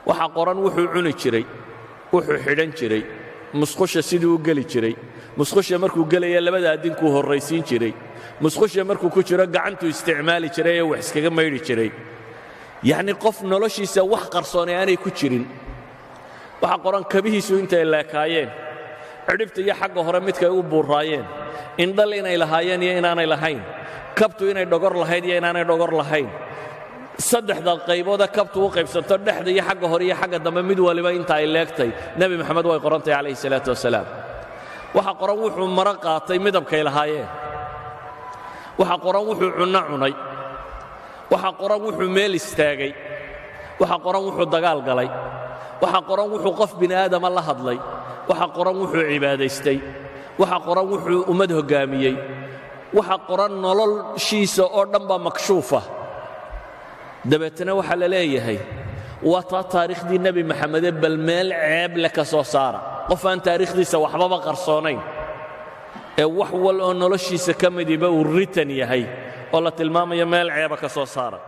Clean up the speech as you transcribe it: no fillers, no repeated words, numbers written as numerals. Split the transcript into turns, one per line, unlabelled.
waxa qoran wuxuu cuni jiray wuxuu xidhan jiray musqusha siduu u geli jiray musqusha markuu gelaya labada adinkuu horraysiin jiray musqusha markuu ku jiro gacantu isticmaali jiray ee wax iskaga maydhi jiray yacni qof noloshiisa wax qarsoonay aanay ku jirin waxa qoran kabihiisu intay leekaayeen cidhibta iyo xagga hore midkay u buuraayeen indhal inay lahaayeen iyo inaanay lahayn kabtu inay dhogor lahayd iyo inaanay dhogor lahayn saddexda qaybooda kabtu u qaybsanto dhexda iyo xagga hore iyo xagga dambe mid waliba inta ay leegtay nebi maxamed way qorantay calayhi salaatu wasalaam waxa qoran wuxuu maro qaatay midabkay lahaayeen waxa qoran wuxuu cunno cunay waxa qoran wuxuu meel istaagay waxa qoran wuxuu dagaal galay waxa qoran wuxuu qof bini aadama la hadlay waxa qoran wuxuu cibaadaystay waxa qoran wuxuu ummad hoggaamiyey waxa qoran noloshiisa oo dhan baa makshuufa dabeetana waxa la leeyahay waa taa taariikhdii nebi maxamede bal meel ceeb le ka soo saara qof aan taariikhdiisa waxbaba qarsoonayn ee wax wal oo noloshiisa ka midiba uu ritan yahay oo la tilmaamayo meel ceeba ka soo saara